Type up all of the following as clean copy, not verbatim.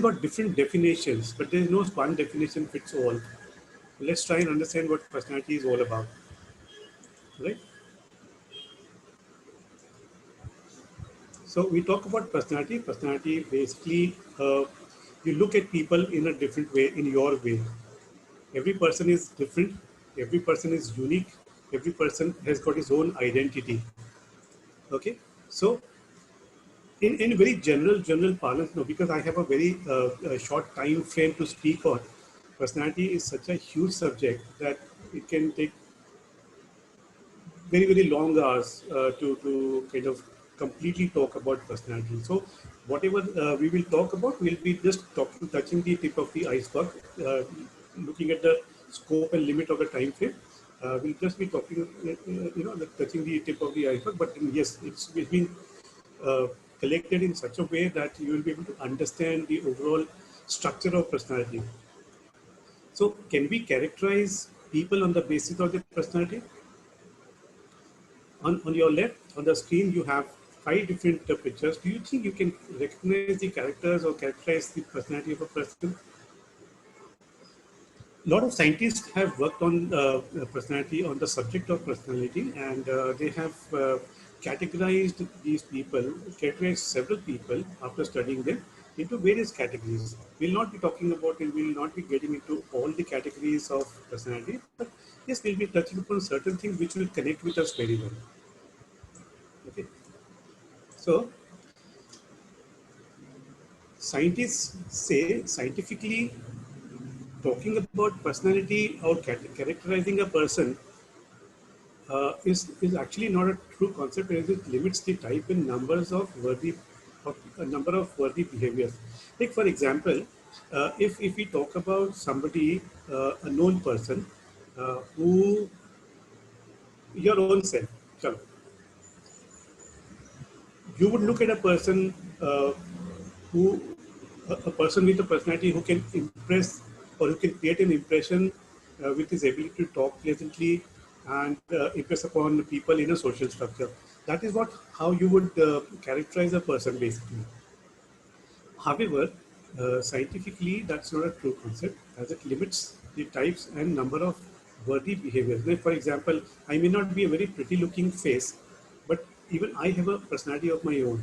got different definitions, but there is no one definition fits all. Let's try and understand what personality is all about, right? So we talk about personality. Personality basically, you look at people in a different way, in your way. Every person is different. Every person is unique. Every person has got his own identity. Okay, so in very general parlance, no, because I have a very short time frame to speak on. Personality is such a huge subject that it can take very long hours to kind of completely talk about personality. So whatever we will talk about, we'll be just touching the tip of the iceberg, looking at the scope and limit of the time frame. We'll just be talking, touching the tip of the iceberg. But yes, it's been uh, collected in such a way that you will be able to understand the overall structure of personality. So can we characterize people on the basis of their personality? On your left, on the screen, you have 5 different pictures. Do you think you can recognize the characters or characterize the personality of a person? A lot of scientists have worked on personality, on the subject of personality, and they have categorized these people, categorized several people after studying them into various categories. We'll not be talking about it, we'll not be getting into all the categories of personality, but yes, we'll be touching upon certain things which will connect with us very well. Okay. So scientists say, scientifically talking about personality or characterizing a person is actually not a true concept, as it limits the type and numbers of worthy of a number of worthy behaviors. Like for example, if we talk about somebody, a known person, who your own self, chalo, you would look at a person who a person with a personality who can impress or who can create an impression with his ability to talk pleasantly and impress upon people in a social structure. That is what how you would characterize a person basically. However, scientifically, that's not a true concept as it limits the types and number of worthy behaviors. Like, for example, I may not be a very pretty looking face, but even I have a personality of my own.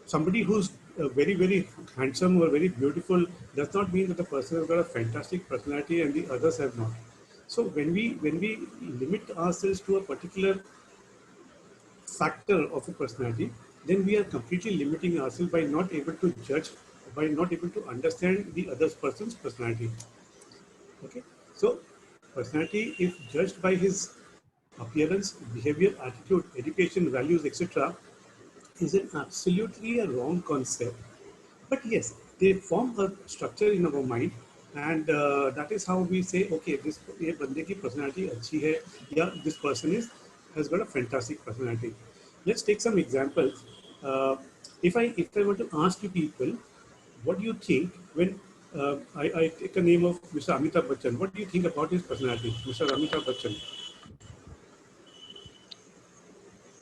Somebody who's very handsome or very beautiful does not mean that the person has got a fantastic personality and the others have not. So when we limit ourselves to a particular factor of a personality, then we are completely limiting ourselves by not able to judge, by not able to understand the other person's personality. Okay, so personality, if judged by his appearance, behavior, attitude, education, values, etc., is an absolutely a wrong concept. But yes, they form a structure in our mind, and that is how we say, okay, this ये बंदे की personality अच्छी है, या this person has got a fantastic personality. Let's take some examples. If I were to ask you people, what do you think when I take a name of Mr. Amitabh Bachchan? What do you think about his personality, Mr. Amitabh Bachchan?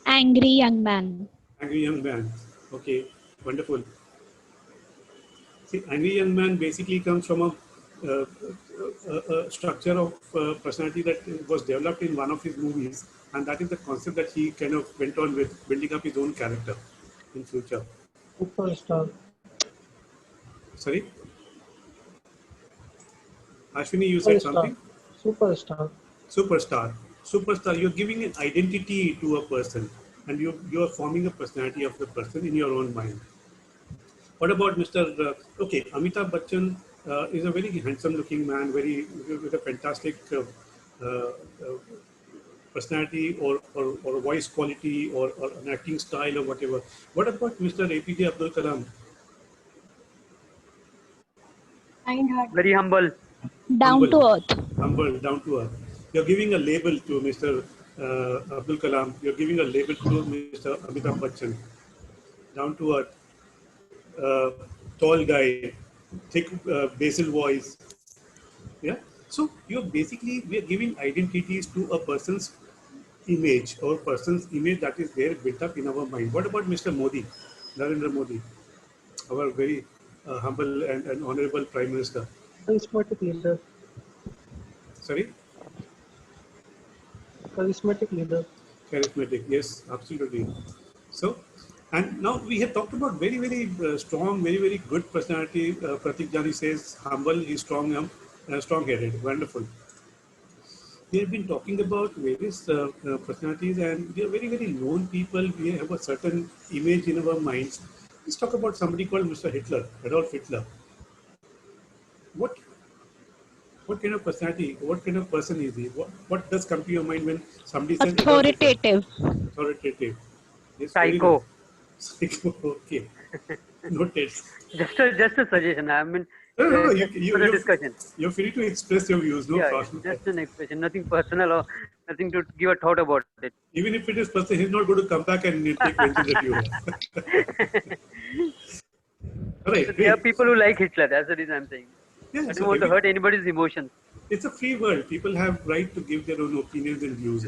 Angry young man. Angry young man. Okay, wonderful. See, Angry Young Man basically comes from a structure of personality that was developed in one of his movies, and that is the concept that he kind of went on with building up his own character in future. Superstar. Sorry, Ashwini, you said something. Superstar. Superstar. Superstar. You're giving an identity to a person, and you are forming a personality of the person in your own mind. What about Mr. Okay, Amitabh Bachchan is a very handsome-looking man, very with a fantastic uh, personality or voice quality or an acting style or whatever. What about Mr. APJ Abdul Kalam? Very humble. Down to earth. Humble, down to earth. You're giving a label to Mr. Abdul Kalam. You're giving a label to Mr. Amitabh Bachchan. Down to earth, tall guy, thick basal voice. Yeah. So we are giving identities to a person's image or person's image that is there built up in our mind. What about Mr. Modi, Narendra Modi, our very humble and honorable Prime Minister. Charismatic leader. Sorry? Charismatic leader. Charismatic, yes, absolutely. So, and now we have talked about very, very strong, very, very good personality. Pratik Jani says humble, he's strong, strong-headed. Wonderful. We have been talking about various personalities, and we are very, very known people. We have a certain image in our minds. Let's talk about somebody called Mr. Hitler, Adolf Hitler. What what kind of personality, what kind of person is he? What does come to your mind when somebody says Adolf Hitler? Authoritative. Authoritative. Yes, very nice. Psycho. Psycho, okay. Noted. Just a suggestion. I mean, No, just for the discussion. you're free to express your views, no Yeah, problem. just an expression, nothing personal or nothing to give a thought about it. Even if it is personal, he's not going to come back and take vengeance at you. All right, So great. there are people who like Hitler. That's the reason I'm saying. Yeah, I don't so want to hurt anybody's emotions. it's a free world. People have right to give their own opinions and views.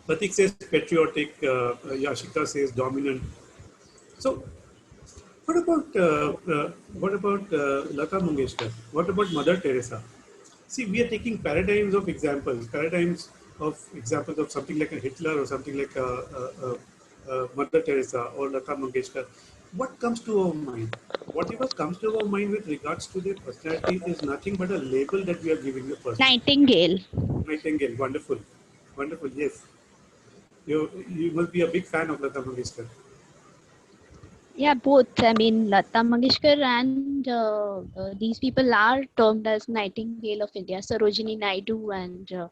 Pratik says patriotic, Yashika says dominant. So, what about Lata Mangeshkar? What about Mother Teresa? See, we are taking paradigms of examples of something like a Hitler or something like a Mother Teresa or Lata Mangeshkar. What comes to our mind? Whatever comes to our mind with regards to their personality is nothing but a label that we are giving the person. Nightingale. Nightingale, wonderful, wonderful. Yes, you must be a big fan of Lata Mangeshkar. Yeah, both. I mean, Lata Mangeshkar and these people are termed as Nightingale of India. Sarojini Naidu and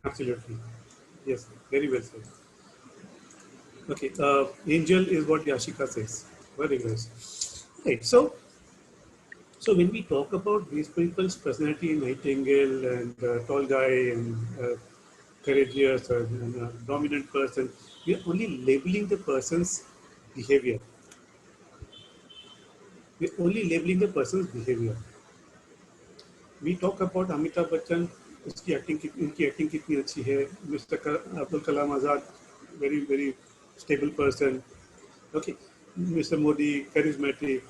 Absolutely, yes, very well said. Okay, angel is what Yashika says. Very nice. Right. So when we talk about these people's personality, Nightingale and tall guy and courageous and dominant person, we are only labeling the person's behavior. We are only labeling the person's behavior. We talk about Amitabh Bachchan, उसकी acting कितनी अच्छी है. Mr. Abdul Kalam Azad, very very stable person. Okay, Mr. Modi, charismatic.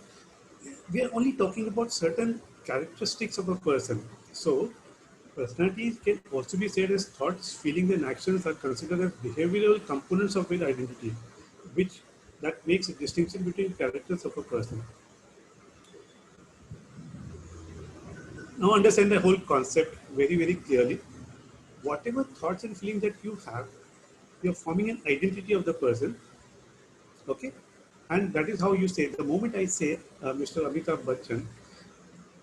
We are only talking about certain characteristics of a person. So, personalities can also be said as thoughts, feelings, and actions are considered as behavioral components of their identity, which that makes a distinction between characters of a person. Now, understand the whole concept very, very clearly. Whatever thoughts and feelings that you have, you're forming an identity of the person. Okay, and that is how you say. The moment I say Mr. Amitabh Bachchan,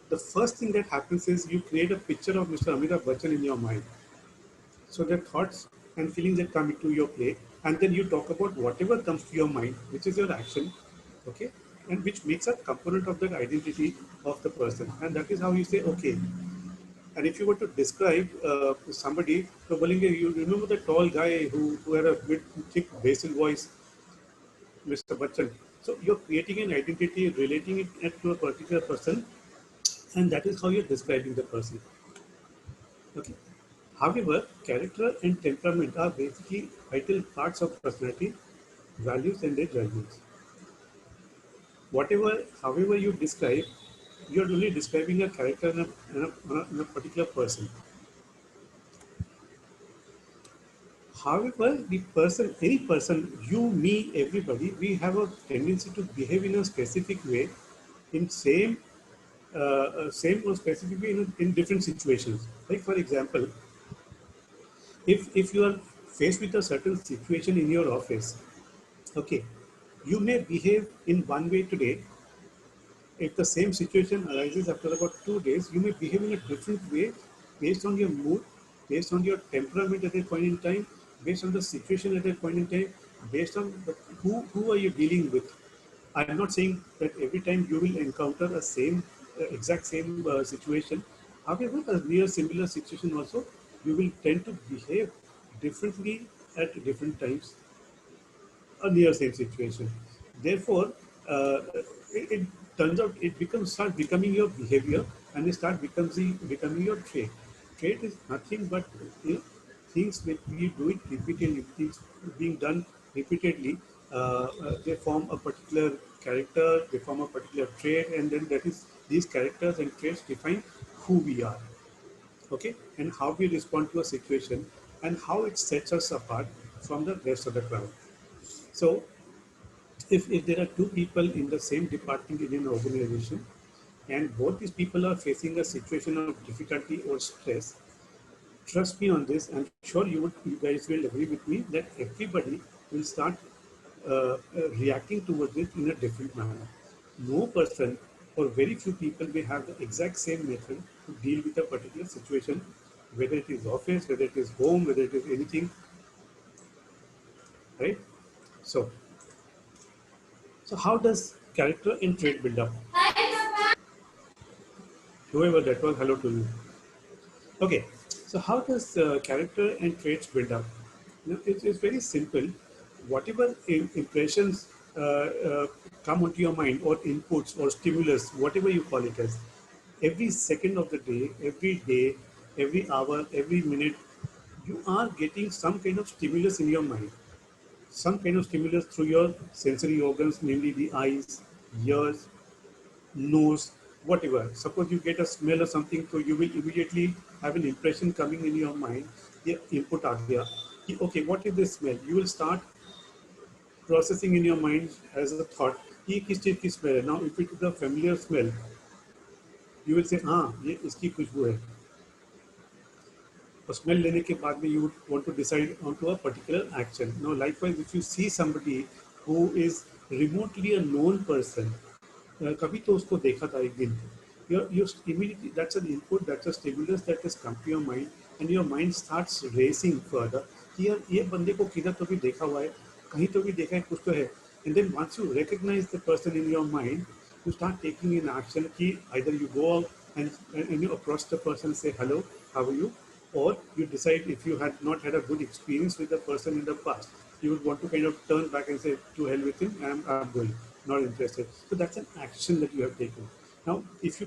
the first thing that happens is you create a picture of Mr. Amitabh Bachchan in your mind. So the thoughts and feelings that come into your play, and then you talk about whatever comes to your mind, which is your action, okay, and which makes a component of that identity of the person. And that is how you say, okay. And if you were to describe somebody, so Balinga, you remember the tall guy who had a bit thick basil voice, Mr. Bachchan. So you're creating an identity, relating it to a particular person, and that is how you're describing the person. Okay. However, character and temperament are basically vital parts of personality, values, and their judgments. However you describe, you're only describing a character in a particular person. However, any person, you, me, everybody, we have a tendency to behave in a specific way, in same or specific way in different situations. Like for example, if you are faced with a certain situation in your office, okay, you may behave in one way today. If the same situation arises after about 2 days, you may behave in a different way based on your mood, based on your temperament at that point in time, based on the situation at that point in time, based on who are you dealing with. I'm not saying that every time you will encounter a exact same situation. However, a near similar situation also, you will tend to behave differently at different times, a near same situation. Therefore, it turns out start becoming your behavior, and it start becoming your trait. Trait is nothing but things that we do it repeatedly, things being done repeatedly. They form a particular character, they form a particular trait, and then that is these characters and traits define who we are. Okay, and how we respond to a situation and how it sets us apart from the rest of the crowd. So if there are two people in the same department in an organization and both these people are facing a situation of difficulty or stress, trust me on this, I'm sure you guys will agree with me that everybody will start reacting towards it in a different manner. No person or very few people will have the exact same method to deal with a particular situation, whether it is office, whether it is home, whether it is anything, right? So, so how does character and trait build up? Whoever that was, hello to you. Okay, so how does character and traits build up? It's very simple. Whatever impressions come onto your mind, or inputs or stimulus, whatever you call it as, every second of the day, every hour, every minute, you are getting some kind of stimulus in your mind. Some kind of stimulus through your sensory organs, namely the eyes, ears, nose, whatever. Suppose you get a smell or something, so you will immediately have an impression coming in your mind. The input aa gaya. Okay, what is this smell? You will start processing in your mind as a thought. ये किस चीज की smell है? Now, if it is a familiar smell, you will say, हाँ, ये इसकी खुशबू है. और smell लेने के बाद में you would want to decide onto a particular action. Now, likewise, if you see somebody who is remotely a known person, कभी तो उसको देखा था एक दिन, you immediately, that's an input, that's a stimulus that has come to your mind, and your mind starts racing further कि यार ये बंदे को किधर तो भी देखा हुआ है, कहीं तो भी देखा है, कुछ तो है. And then once you recognize the person in your mind, you start taking in action कि either you go out and you approach the person, say hello, how are you, or you decide, if you had not had a good experience with the person in the past, you would want to kind of turn back and say, to hell with him, I'm going, not interested. So that's an action that you have taken. Now, if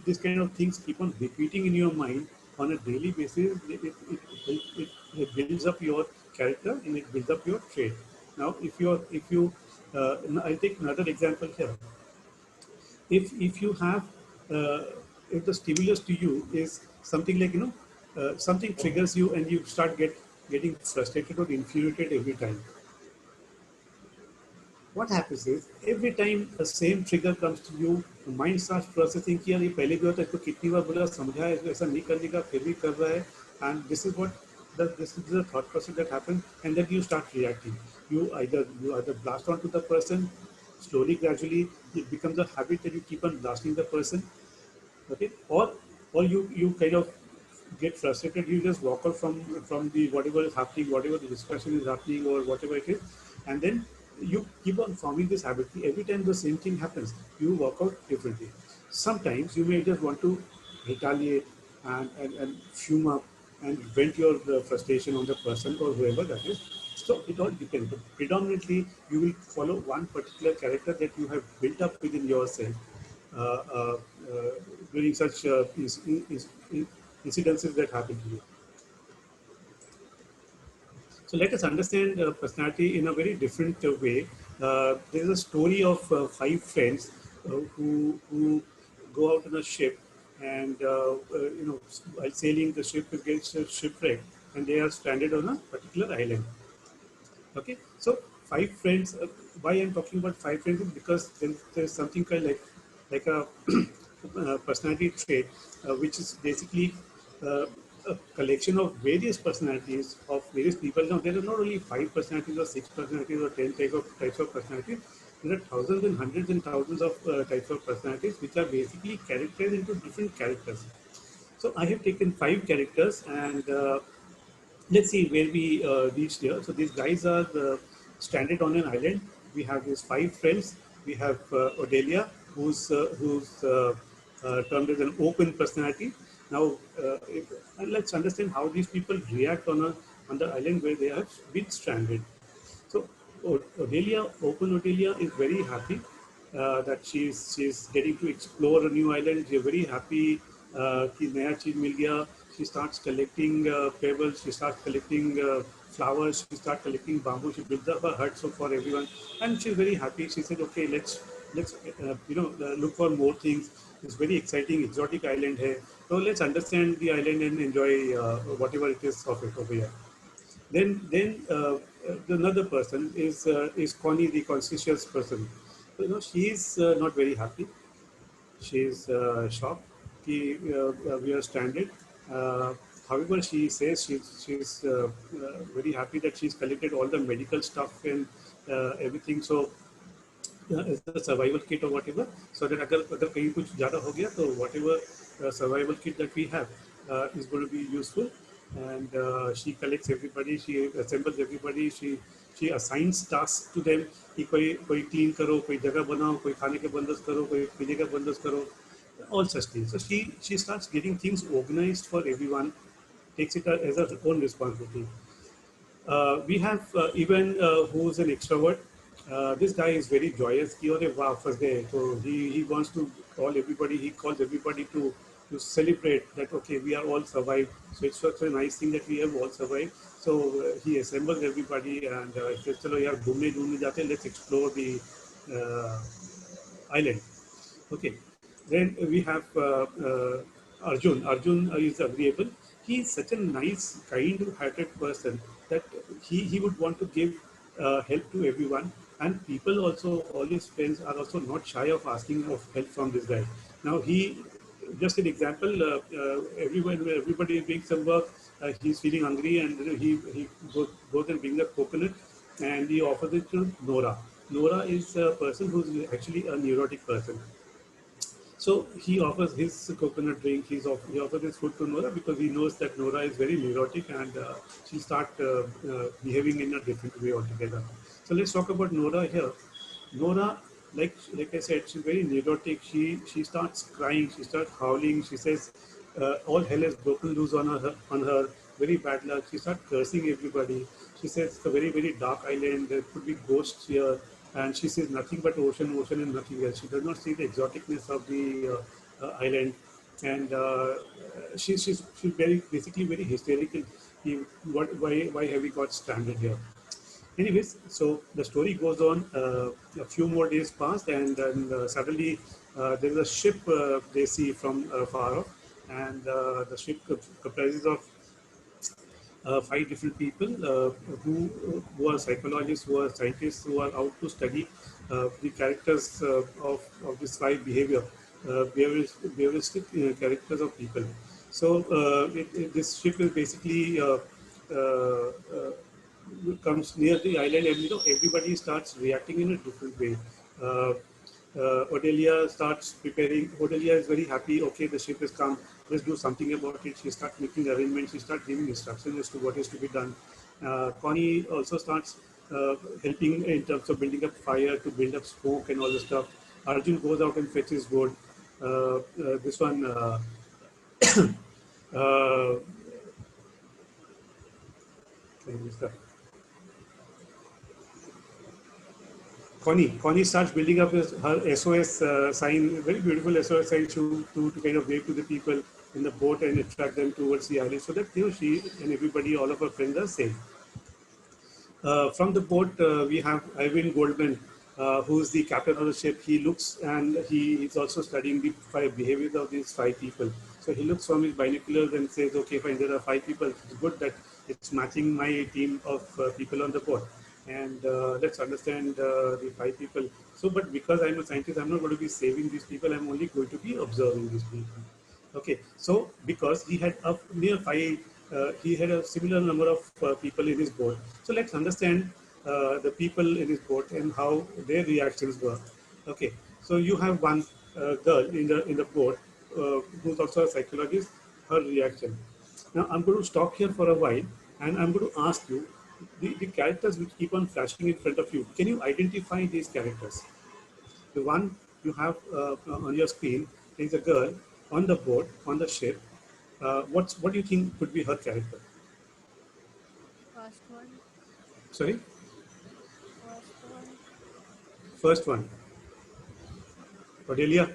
this kind of things keep on repeating in your mind on a daily basis, it builds up your character and it builds up your trait. Now, I'll take another example here. If you have, if the stimulus to you is something like, something triggers you and you start getting frustrated or infuriated every time. What happens is, every time the same trigger comes to you, the mind starts processing कि यार ये पहले भी होता है, इसको कितनी बार बोला, समझा है, इसको ऐसा नहीं करने का, फिर भी कर रहा है, and this is the thought process that happens, and then you start reacting. You either blast onto the person, slowly, gradually, it becomes a habit that you keep on blasting the person, okay, or you kind of get frustrated, you just walk out from the whatever is happening, whatever the discussion is happening, or whatever it is, and then you keep on forming this habit. Every time the same thing happens, you walk out differently. Sometimes you may just want to retaliate and fume up and vent your frustration on the person or whoever that is. So it all depends. But predominantly, you will follow one particular character that you have built up within yourself during such incidences that happen to you. So let us understand personality in a very different way. There is a story of 5 friends who go out on a ship, and while sailing, the ship gets shipwrecked, and they are stranded on a particular island. Okay, so 5 friends. Why I'm talking about 5 friends is because there's something called like a personality trait, which is basically a collection of various personalities of various people. Now, there are not only 5 personalities or 6 personalities or 10 types of personalities. There are thousands and hundreds and thousands of types of personalities, which are basically characterized into different characters. So I have taken 5 characters, and let's see where we reached here. So these guys are stranded on an island. We have these 5 friends. We have Odelia, who's termed as an open personality. Now, let's understand how these people react on the island where they have been stranded. So, open Odelia is very happy that she's getting to explore a new island. She's very happy कि नया चीज मिल गया. She starts collecting pebbles. She starts collecting flowers. She started collecting bamboo. She built up a hut so for everyone, and she's very happy. She said, "Okay, let's look for more things. It's very exciting, exotic island here. So let's understand the island and enjoy whatever it is of it over here." Then another person is Connie, the conscientious person. So, she is not very happy. She's shocked. We are stranded. Uh, However, she says she's very happy that she's collected all the medical stuff and everything. So as a survival kit or whatever, so that अगर कहीं कुछ ज़्यादा हो गया तो whatever survival kit that we have is going to be useful. And she collects everybody, she assembles everybody, she assigns tasks to them कि कोई clean करो, कोई जगह बनाओ, कोई खाने के बंदोबस्त करो, कोई पीने का बंदोबस्त करो, all such things. So she starts getting things organized for everyone, takes it as her own responsibility. We have even who's an extrovert. This guy is very joyous. Wow, first day. So he wants to call everybody. He calls everybody to celebrate that. Okay, we are all survived. So it's such a nice thing that we have all survived. So he assembles everybody and says, "Chalo yaar, घूमने जाते. Let's explore the uh, island." Okay. Then we have Arjun. Arjun is agreeable. He is such a nice, kind-hearted person that he would want to give help to everyone. And people also, all his friends are also not shy of asking of help from this guy. Now just an example, everybody is doing some work. He's feeling hungry and he goes and brings a coconut and he offers it to Nora. Nora is a person who's actually a neurotic person. So he offers his coconut drink. He offers his food to Nora because he knows that Nora is very neurotic and she'll start behaving in a different way altogether. So let's talk about Nora here. Nora, like I said, she's very neurotic. She starts crying. She starts howling. She says all hell has broken loose on her. Very bad luck. She starts cursing everybody. She says it's a very very dark island. There could be ghosts here, and she says nothing but ocean, ocean, and nothing else. She does not see the exoticness of the island, and she's very basically very hysterical. Why have we got stranded here? Anyways, so the story goes on. A few more days passed, and then suddenly there is a ship they see from far off, and the ship comprises of 5 different people who are psychologists, who are scientists, who are out to study the characters of this 5 behavioristic characters of people. So this ship is basically comes near the island, and everybody starts reacting in a different way. Uh, Odelia starts preparing. Odelia is very happy. Okay, the ship has come. Let's do something about it. She starts making arrangements. She starts giving instructions as to what is to be done. Connie also starts helping in terms of building up fire, to build up smoke and all the stuff. Arjun goes out and fetches wood. This one. Uh, Connie starts building up her SOS sign, very beautiful SOS sign to kind of wave to the people in the boat and attract them towards the island, so that she and everybody, all of her friends, are safe. From the boat, we have Ivan Goldman, who is the captain of the ship. He looks and he is also studying the 5 behaviors of these 5 people. So he looks from his binoculars and says, "Okay, fine, there are 5 people. It's good that it's matching my team of people on the boat. And let's understand the 5 people. So, but because I'm a scientist, I'm not going to be saving these people. I'm only going to be observing these people." Okay, so because he had he had a similar number of people in his boat. So let's understand the people in his boat and how their reactions were. Okay, so you have one girl in the boat who's also a psychologist. Her reaction. Now I'm going to stop here for a while, and I'm going to ask you the characters which keep on flashing in front of you. Can you identify these characters? The one you have on your screen is a girl on the boat, on the ship. What do you think could be her character? First one. Sorry? First one. First one. Cordelia.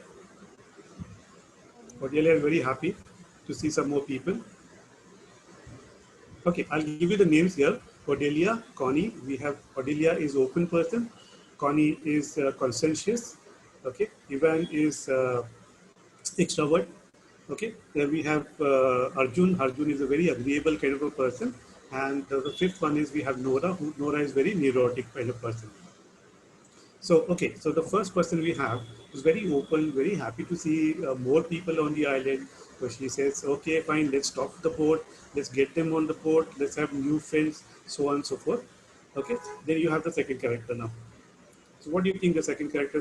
Cordelia is very happy to see some more people. Okay, I'll give you the names here. Cordelia, Connie. We have Cordelia is open person. Connie is conscientious. Okay. Ivan is extrovert. Okay. Then we have Arjun. Arjun is a very agreeable kind of a person. And the fifth one is we have Nora. Nora is very neurotic kind of person. So, okay, so the first person we have is very open, very happy to see more people on the island. So she says, okay, fine, let's stop the boat, let's get them on the boat, let's have new friends, so on and so forth. Okay, then you have the second character now. So what do you think the second character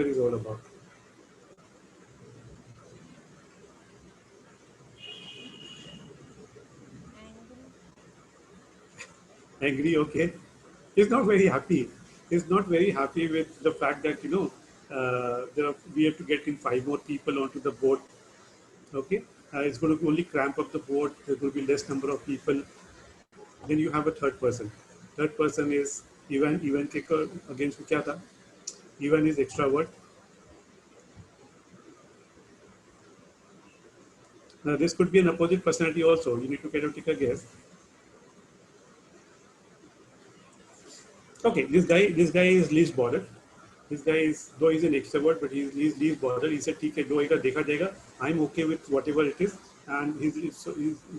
is all about? Angry, okay. He's not very happy. He's not very happy with the fact that, we have to get in 5 more people onto the boat. Okay, it's going to only cramp up the boat. There will be less number of people. Then you have a third person. Third person is Ivan. Ivan के against में क्या था? Ivan is extrovert. Now this could be an opposite personality also. You need to kind of take a guess. Okay, this guy is least bothered. This guy is, though he's an extrovert, but he's least bothered. He said, "ठीक है, जो होगा देखा जाएगा. I'm okay with whatever it is." And he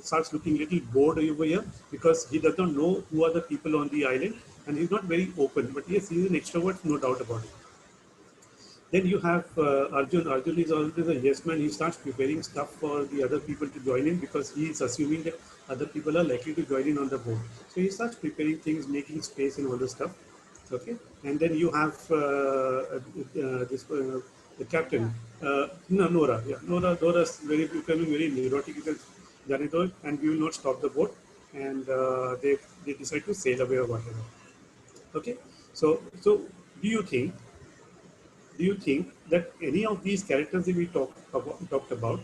starts looking a little bored over here because he does not know who are the people on the island, and he's not very open. But yes, he's an extrovert, no doubt about it. Then you have Arjun. Arjun is always a yes man. He starts preparing stuff for the other people to join in because he is assuming that other people are likely to join in on the boat. So he starts preparing things, making space and all the stuff. Okay, and then you have the captain. No, Nora. Yeah, Nora's becoming very neurotic because and we will not stop the boat, and they decide to sail away or whatever. Okay, so do you think that any of these characters that we talked about,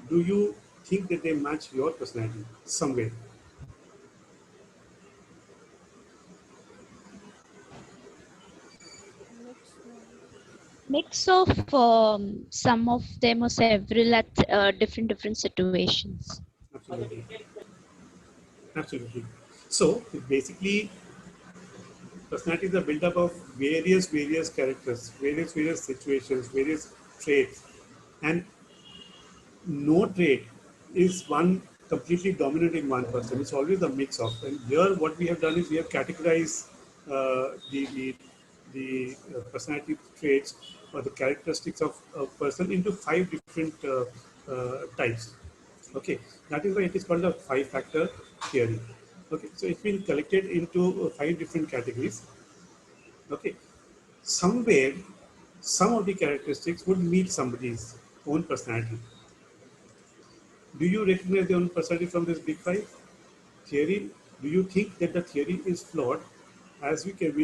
do you think that they match your personality somewhere? Mix of some of them or several at different situations. Absolutely. Absolutely. So basically, personalities are built up of various characters, various situations, various traits, and no trait is one completely dominant in one person. It's always a mix of. And here, what we have done is we have categorized the personality traits or the characteristics of a person into 5 different types. Okay, that is why it is called the 5-factor theory. Okay, so it's been collected into 5 different categories. Okay, somewhere, some of the characteristics would meet somebody's own personality. Do you recognize your own personality from this big 5 theory? Do you think that the theory is flawed, as which is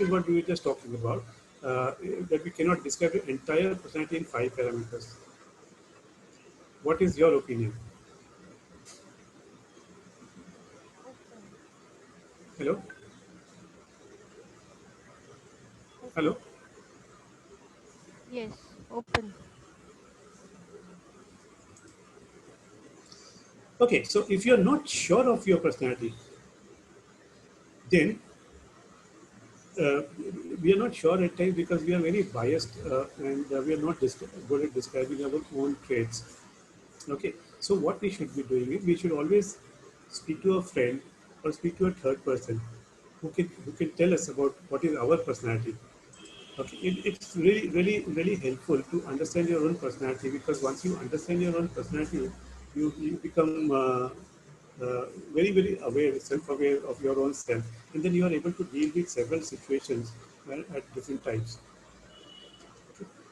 what we were just talking about, that we cannot describe the entire personality in 5 parameters? What is your opinion? Hello? Hello? Yes, open. Okay, so if you're not sure of your personality, then we are not sure at times because we are very biased and we are not good at describing our own traits. Okay, so what we should be doing is we should always speak to a friend or speak to a third person who can tell us about what is our personality. Okay, it's really helpful to understand your own personality, because once you understand your own personality, you become very aware, self-aware of your own self, and then you are able to deal with several situations at different times.